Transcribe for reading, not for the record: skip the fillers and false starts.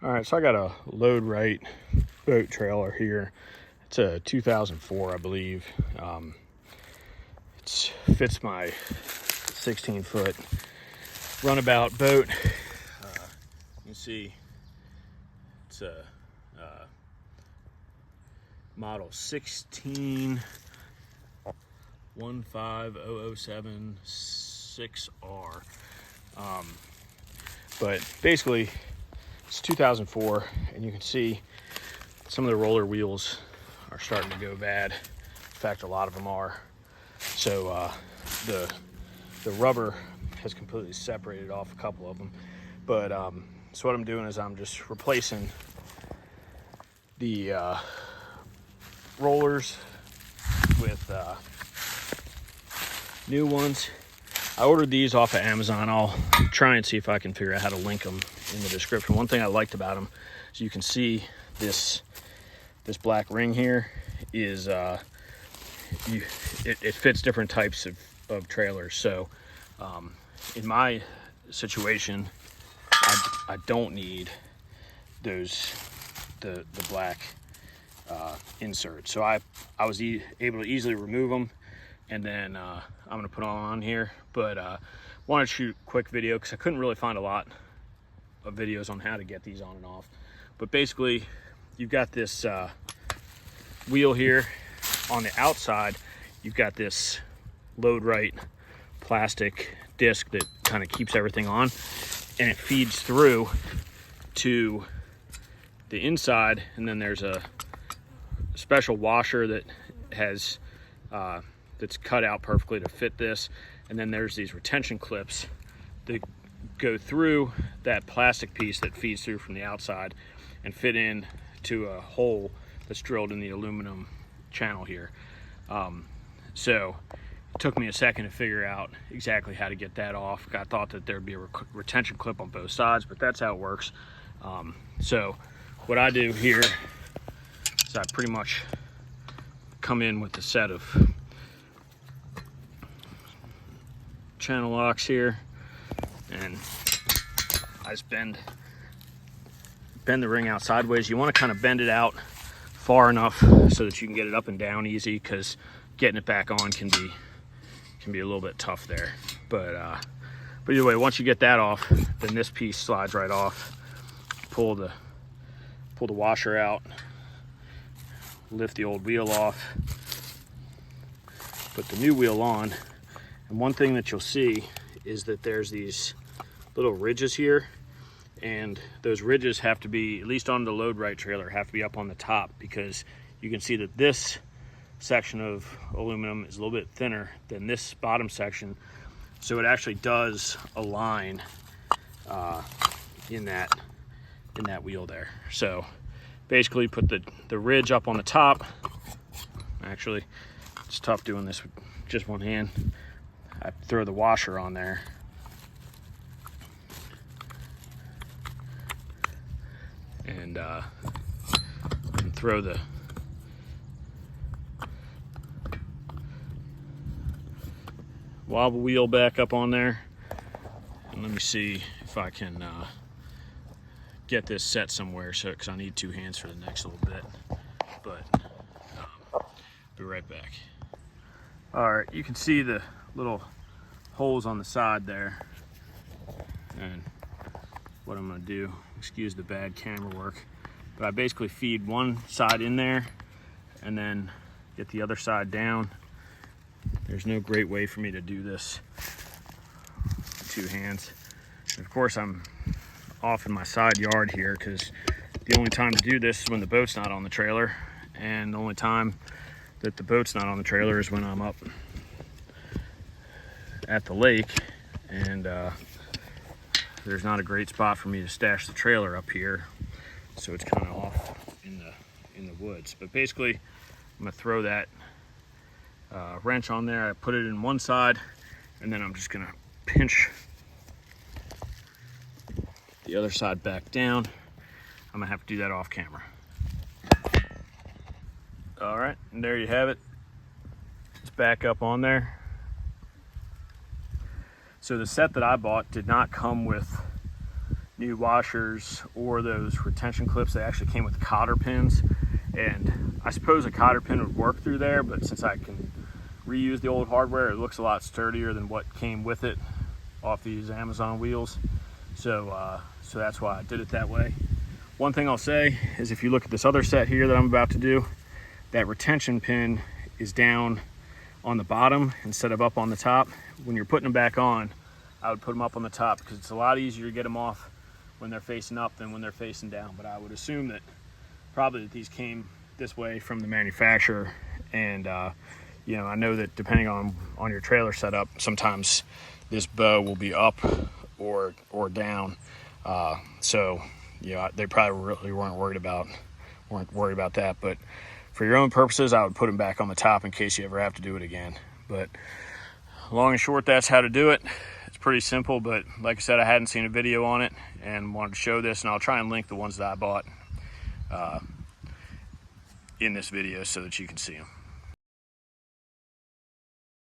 All right, so I got a Load Rite boat trailer here. It's a 2004, I believe. It fits my 16-foot runabout boat. You can see it's a model 1515007-6R. But basically, it's 2004, and you can see some of the roller wheels are starting to go bad. In fact, a lot of them are. So the rubber has completely separated off a couple of them. But so what I'm doing is I'm just replacing the rollers with new ones. I ordered these off of Amazon. I'll try and see if I can figure out how to link them in the description. One thing I liked about them is you can see this black ring here is it fits different types of trailers. So in my situation, I don't need those the black inserts. So I was able to easily remove them, and then I'm gonna put on here. But wanted to shoot a quick video because I couldn't really find a lot of videos on how to get these on and off. But basically, you've got this wheel here. On the outside, you've got this Load Rite plastic disc that kind of keeps everything on, and it feeds through to the inside. And then there's a special washer that has that's cut out perfectly to fit this. And then there's these retention clips that go through that plastic piece that feeds through from the outside and fit in to a hole that's drilled in the aluminum channel here. So it took me a second to figure out exactly how to get that off. I thought that there'd be a retention clip on both sides, but that's how it works. So what I do here is I pretty much come in with a set of channel locks here, and I just bend the ring out sideways. You want to kind of bend it out far enough so that you can get it up and down easy, because getting it back on can be a little bit tough there. But either way, once you get that off, then this piece slides right off. Pull the washer out, lift the old wheel off, put the new wheel on. And one thing that you'll see is that there's these little ridges here, and those ridges have to be, at least on the Load Rite trailer, have to be up on the top, because you can see that this section of aluminum is a little bit thinner than this bottom section. So it actually does align in that wheel there. So basically put the ridge up on the top. Actually, it's tough doing this with just one hand. I throw the washer on there, and throw the wobble wheel back up on there. And let me see if I can get this set somewhere, so because I need two hands for the next little bit. But be right back. All right, you can see the little holes on the side there, and what I'm going to do, excuse the bad camera work, but I basically feed one side in there and then get the other side down. There's no great way for me to do this with two hands. And of course, I'm off in my side yard here, because the only time to do this is when the boat's not on the trailer, and the only time that the boat's not on the trailer is when I'm up at the lake, and there's not a great spot for me to stash the trailer up here, so it's kind of off in the woods. But basically, I'm gonna throw that wrench on there. I put it in one side, and then I'm just gonna pinch the other side back down. I'm gonna have to do that off camera. All right, and there you have it. It's back up on there. So the set that I bought did not come with new washers or those retention clips, they actually came with cotter pins, and I suppose a cotter pin would work through there, but since I can reuse the old hardware, it looks a lot sturdier than what came with it off these Amazon wheels. So that's why I did it that way. One thing I'll say is, if you look at this other set here that I'm about to do, that retention pin is down on the bottom instead of up on the top. When you're putting them back on, I would put them up on the top because it's a lot easier to get them off when they're facing up than when they're facing down. But I would assume that probably these came this way from the manufacturer, and you know, I know that depending on your trailer setup, sometimes this bow will be up or down. So you know, they probably really weren't worried about that. But for your own purposes, I would put them back on the top in case you ever have to do it again. But long and short, that's how to do it. It's pretty simple, but like I said, I hadn't seen a video on it and wanted to show this, and I'll try and link the ones that I bought in this video so that you can see them.